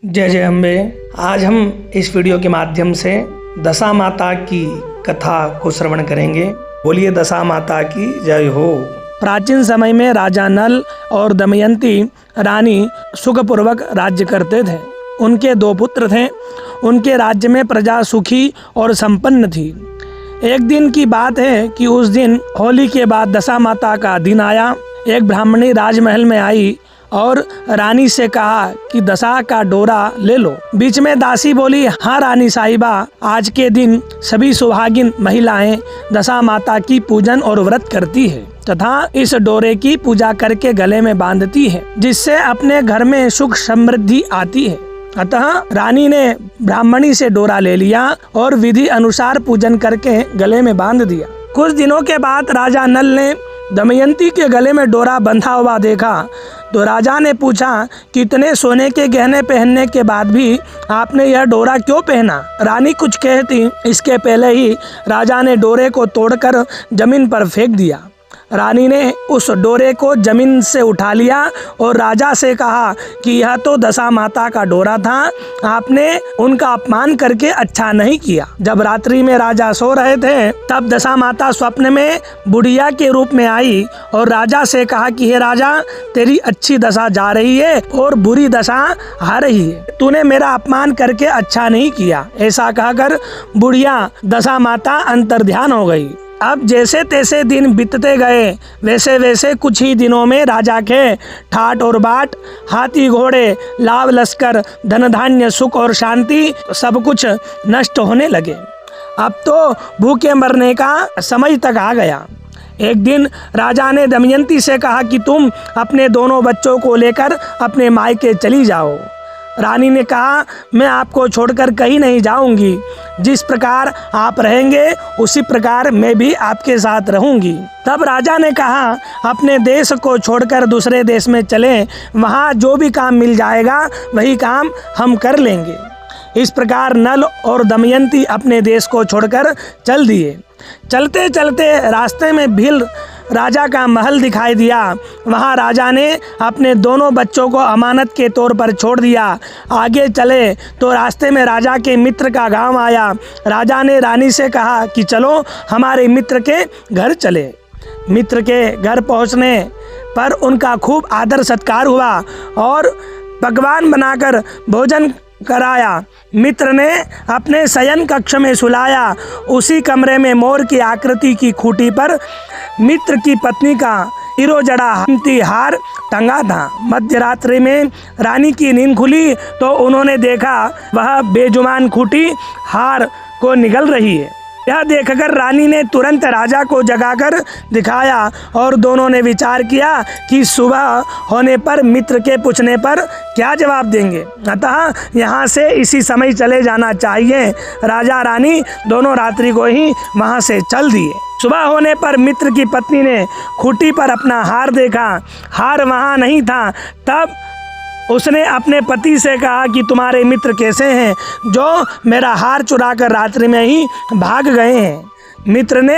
जय जय अम्बे। आज हम इस वीडियो के माध्यम से दशा माता की कथा को श्रवण करेंगे। बोलिए दशा माता की जय हो। प्राचीन समय में राजा नल और दमयंती रानी सुखपूर्वक राज्य करते थे। उनके 2 पुत्र थे। उनके राज्य में प्रजा सुखी और संपन्न थी। एक दिन की बात है कि उस दिन होली के बाद दशा माता का दिन आया। एक ब्राह्मणी राजमहल में आई और रानी से कहा कि दशा का डोरा ले लो। बीच में दासी बोली, हाँ रानी साहिबा, आज के दिन सभी सुहागिन महिलाएं दशा माता की पूजन और व्रत करती है तथा इस डोरे की पूजा करके गले में बांधती है, जिससे अपने घर में सुख समृद्धि आती है। अतः रानी ने ब्राह्मणी से डोरा ले लिया और विधि अनुसार पूजन करके गले में बांध दिया। कुछ दिनों के बाद राजा नल ने दमयंती के गले में डोरा बंधा हुआ देखा तो राजा ने पूछा कि इतने सोने के गहने पहनने के बाद भी आपने यह डोरा क्यों पहना। रानी कुछ कहती इसके पहले ही राजा ने डोरे को तोड़कर जमीन पर फेंक दिया। रानी ने उस डोरे को जमीन से उठा लिया और राजा से कहा कि यह तो दशा माता का डोरा था, आपने उनका अपमान करके अच्छा नहीं किया। जब रात्रि में राजा सो रहे थे तब दशा माता स्वप्न में बुढ़िया के रूप में आई और राजा से कहा कि हे राजा, तेरी अच्छी दशा जा रही है और बुरी दशा आ रही है, तूने मेरा अपमान करके अच्छा नहीं किया। ऐसा कहकर बुढ़िया दशा माता अंतर्ध्यान हो गई। अब जैसे तैसे दिन बीतते गए, वैसे वैसे कुछ ही दिनों में राजा के ठाट और बाट, हाथी घोड़े, लाभ लश्कर, धन धान्य, सुख और शांति सब कुछ नष्ट होने लगे। अब तो भूखे मरने का समय तक आ गया। एक दिन राजा ने दमयंती से कहा कि तुम अपने दोनों बच्चों को लेकर अपने मायके चली जाओ। रानी ने कहा, मैं आपको छोड़कर कहीं नहीं जाऊंगी। जिस प्रकार आप रहेंगे उसी प्रकार मैं भी आपके साथ रहूंगी। तब राजा ने कहा, अपने देश को छोड़कर दूसरे देश में चलें, वहाँ जो भी काम मिल जाएगा वही काम हम कर लेंगे। इस प्रकार नल और दमयंती अपने देश को छोड़कर चल दिए। चलते चलते रास्ते में भील राजा का महल दिखाई दिया। वहाँ राजा ने अपने दोनों बच्चों को अमानत के तौर पर छोड़ दिया। आगे चले तो रास्ते में राजा के मित्र का गांव आया। राजा ने रानी से कहा कि चलो हमारे मित्र के घर चले। मित्र के घर पहुँचने पर उनका खूब आदर सत्कार हुआ और पकवान बनाकर भोजन कराया। मित्र ने अपने शयन कक्ष में सुलाया। उसी कमरे में मोर की आकृति की खूंटी पर मित्र की पत्नी का हीरो जड़ा कीमती हार टंगा था। मध्य रात्रि में रानी की नींद खुली तो उन्होंने देखा वह बेजुबान खूंटी हार को निगल रही है। यह देखकर रानी ने तुरंत राजा को जगाकर दिखाया और दोनों ने विचार किया कि सुबह होने पर मित्र के पूछने पर क्या जवाब देंगे, अतः यहाँ से इसी समय चले जाना चाहिए। राजा रानी दोनों रात्रि को ही वहाँ से चल दिए। सुबह होने पर मित्र की पत्नी ने खूंटी पर अपना हार देखा। हार वहाँ नहीं था। तब उसने अपने पति से कहा कि तुम्हारे मित्र कैसे हैं जो मेरा हार चुराकर रात्रि में ही भाग गए हैं। मित्र ने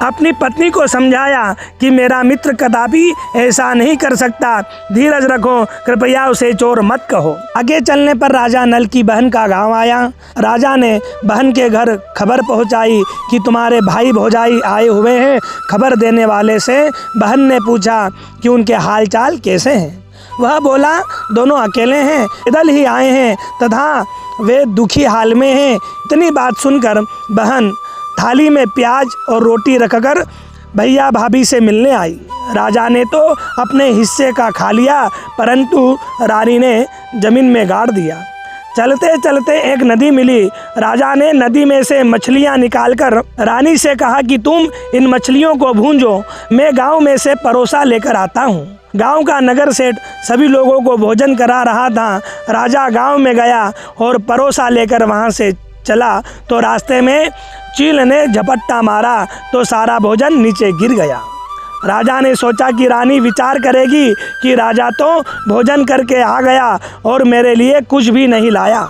अपनी पत्नी को समझाया कि मेरा मित्र कदापि ऐसा नहीं कर सकता, धीरज रखो, कृपया उसे चोर मत कहो। आगे चलने पर राजा नल की बहन का गांव आया। राजा ने बहन के घर खबर पहुंचाई कि तुम्हारे भाई भौजाई आए हुए हैं। खबर देने वाले से बहन ने पूछा कि उनके हालचाल कैसे हैं। वह बोला, दोनों अकेले हैं, पैदल ही आए हैं तथा वे दुखी हाल में हैं। इतनी बात सुनकर बहन थाली में प्याज और रोटी रखकर भैया भाभी से मिलने आई। राजा ने तो अपने हिस्से का खा लिया, परंतु रानी ने जमीन में गाड़ दिया। चलते चलते एक नदी मिली। राजा ने नदी में से मछलियां निकालकर रानी से कहा कि तुम इन मछलियों को भूंजो, मैं गांव में से परोसा लेकर आता हूँ। गांव का नगर सेठ सभी लोगों को भोजन करा रहा था। राजा गांव में गया और परोसा लेकर वहां से चला तो रास्ते में चील ने झपट्टा मारा तो सारा भोजन नीचे गिर गया। राजा ने सोचा कि रानी विचार करेगी कि राजा तो भोजन करके आ गया और मेरे लिए कुछ भी नहीं लाया।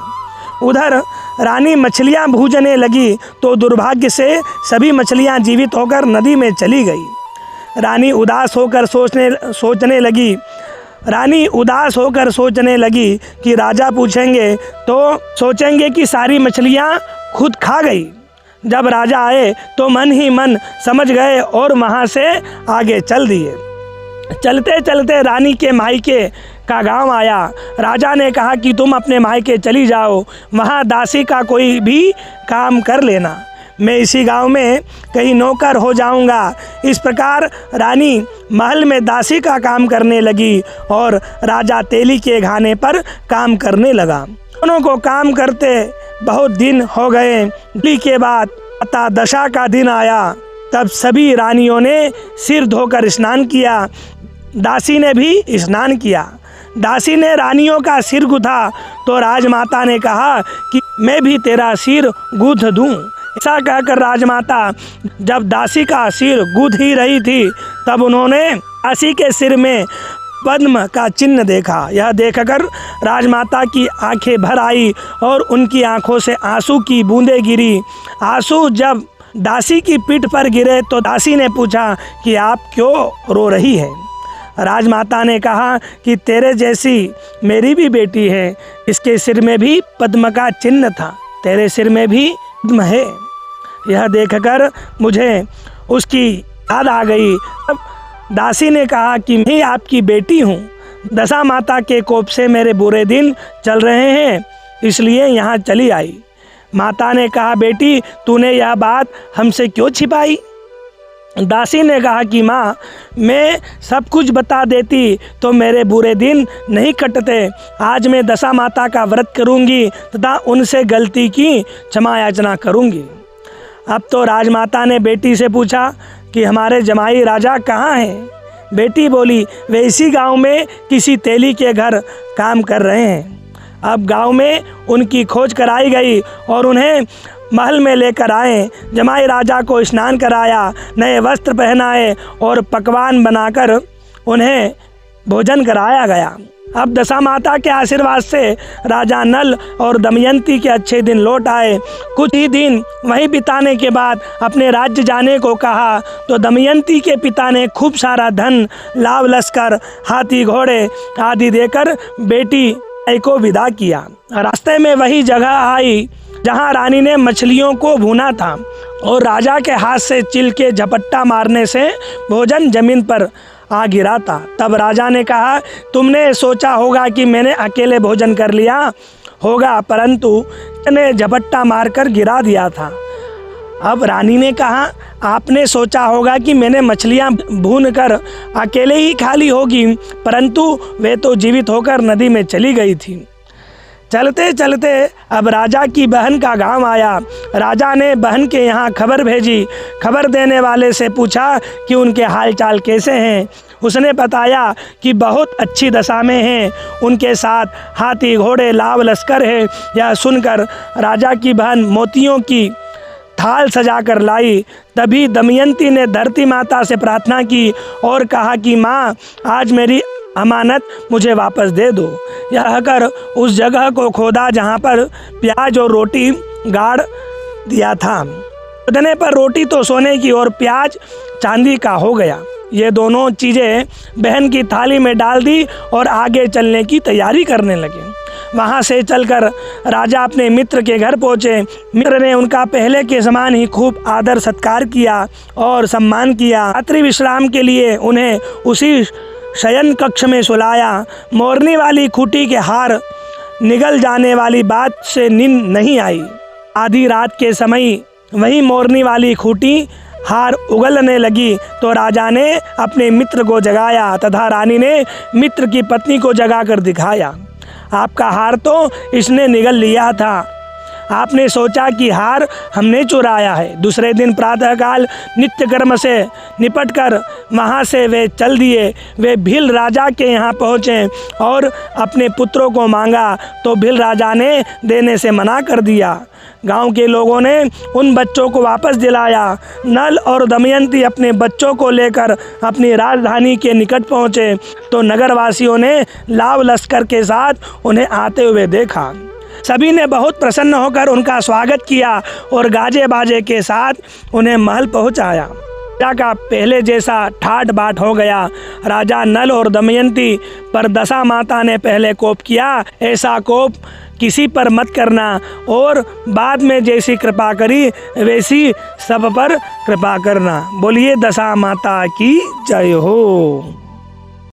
उधर रानी मछलियां भूनने लगी तो दुर्भाग्य से सभी मछलियां जीवित होकर नदी में चली गई। रानी उदास होकर सोचने लगी, रानी उदास होकर सोचने लगी कि राजा पूछेंगे तो सोचेंगे कि सारी मछलियाँ खुद खा गई। जब राजा आए तो मन ही मन समझ गए और वहाँ से आगे चल दिए। चलते चलते रानी के मायके का गांव आया। राजा ने कहा कि तुम अपने मायके चली जाओ, वहाँ दासी का कोई भी काम कर लेना, मैं इसी गांव में कहीं नौकर हो जाऊंगा। इस प्रकार रानी महल में दासी का काम करने लगी और राजा तेली के घाने पर काम करने लगा। दोनों को काम करते बहुत दिन हो गए। दिल्ली के बाद अतः दशा का दिन आया। तब सभी रानियों ने सिर धोकर स्नान किया, दासी ने भी स्नान किया। दासी ने रानियों का सिर गूथा तो राजमाता ने कहा कि मैं भी तेरा सिर गूथ दूं। ऐसा कहकर राजमाता जब दासी का सिर गूथ ही रही थी तब उन्होंने दासी के सिर में पद्म का चिन्ह देखा। यह देखकर राजमाता की आंखें भर आई और उनकी आंखों से आंसू की बूंदें गिरी। आंसू जब दासी की पीठ पर गिरे तो दासी ने पूछा कि आप क्यों रो रही है। राजमाता ने कहा कि तेरे जैसी मेरी भी बेटी है, इसके सिर में भी पद्म का चिन्ह था, तेरे सिर में भी पद्म है। यह देखकर मुझे उसकी याद आ गई। अब दासी ने कहा कि मैं आपकी बेटी हूँ, दशा माता के कोप से मेरे बुरे दिन चल रहे हैं, इसलिए यहाँ चली आई। माता ने कहा बेटी तूने यह बात हमसे क्यों छिपाई। दासी ने कहा कि माँ मैं सब कुछ बता देती तो मेरे बुरे दिन नहीं कटते। आज मैं दशा माता का व्रत करूँगी तथा उनसे गलती की क्षमा याचना करूँगी। अब तो राजमाता ने बेटी से पूछा कि हमारे जमाई राजा कहाँ हैं। बेटी बोली वे इसी गांव में किसी तेली के घर काम कर रहे हैं। अब गांव में उनकी खोज कराई गई और उन्हें महल में लेकर आए। जमाई राजा को स्नान कराया, नए वस्त्र पहनाए और पकवान बनाकर उन्हें भोजन कराया गया। अब दशा माता के आशीर्वाद से राजा नल और दमयंती के अच्छे दिन लौट आए। कुछ ही दिन वहीं बिताने के बाद अपने राज्य जाने को कहा तो दमयंती के पिता ने खूब सारा धन, लाव लश्कर, हाथी घोड़े आदि देकर बेटी को विदा किया। रास्ते में वही जगह आई जहां रानी ने मछलियों को भूना था और राजा के हाथ से चिल के झपट्टा मारने से भोजन जमीन पर आ गिरा था। तब राजा ने कहा तुमने सोचा होगा कि मैंने अकेले भोजन कर लिया होगा, परंतु मैंने झपट्टा मारकर गिरा दिया था। अब रानी ने कहा आपने सोचा होगा कि मैंने मछलियां भून कर अकेले ही खा ली होगी, परंतु वे तो जीवित होकर नदी में चली गई थी। चलते चलते अब राजा की बहन का गांव आया। राजा ने बहन के यहाँ खबर भेजी। खबर देने वाले से पूछा कि उनके हाल चाल कैसे हैं। उसने बताया कि बहुत अच्छी दशा में हैं, उनके साथ हाथी घोड़े लाव लश्कर है। यह सुनकर राजा की बहन मोतियों की थाल सजा कर लाई। तभी दमयंती ने धरती माता से प्रार्थना की और कहा कि माँ आज मेरी अमानत मुझे वापस दे दो। यह कर उस जगह को खोदा जहाँ पर प्याज और रोटी गाड़ दिया था। खोदने पर रोटी तो सोने की और प्याज चांदी का हो गया। ये दोनों चीज़ें बहन की थाली में डाल दी और आगे चलने की तैयारी करने लगे। वहाँ से चलकर राजा अपने मित्र के घर पहुँचे। मित्र ने उनका पहले के समान ही खूब आदर सत्कार किया और सम्मान किया। रात्रि विश्राम के लिए उन्हें उसी शयन कक्ष में सुलाया। मोरनी वाली खूंटी के हार निगल जाने वाली बात से नींद नहीं आई। आधी रात के समय वही मोरनी वाली खूंटी हार उगलने लगी तो राजा ने अपने मित्र को जगाया तथा रानी ने मित्र की पत्नी को जगाकर दिखाया। आपका हार तो इसने निगल लिया था, आपने सोचा कि हार हमने चुराया है। दूसरे दिन प्रातःकाल नित्य कर्म से निपटकर वहाँ से वे चल दिए। वे भील राजा के यहाँ पहुँचे और अपने पुत्रों को मांगा तो भील राजा ने देने से मना कर दिया। गांव के लोगों ने उन बच्चों को वापस दिलाया। नल और दमयंती अपने बच्चों को लेकर अपनी राजधानी के निकट पहुँचे तो नगरवासियों ने लाव लश्कर के साथ उन्हें आते हुए देखा। सभी ने बहुत प्रसन्न होकर उनका स्वागत किया और गाजे बाजे के साथ उन्हें महल पहुंचाया। राजा का पहले जैसा ठाट बाट हो गया। राजा नल और दमयंती पर दशा माता ने पहले कोप किया, ऐसा कोप किसी पर मत करना, और बाद में जैसी कृपा करी वैसी सब पर कृपा करना। बोलिए दशा माता की जय हो।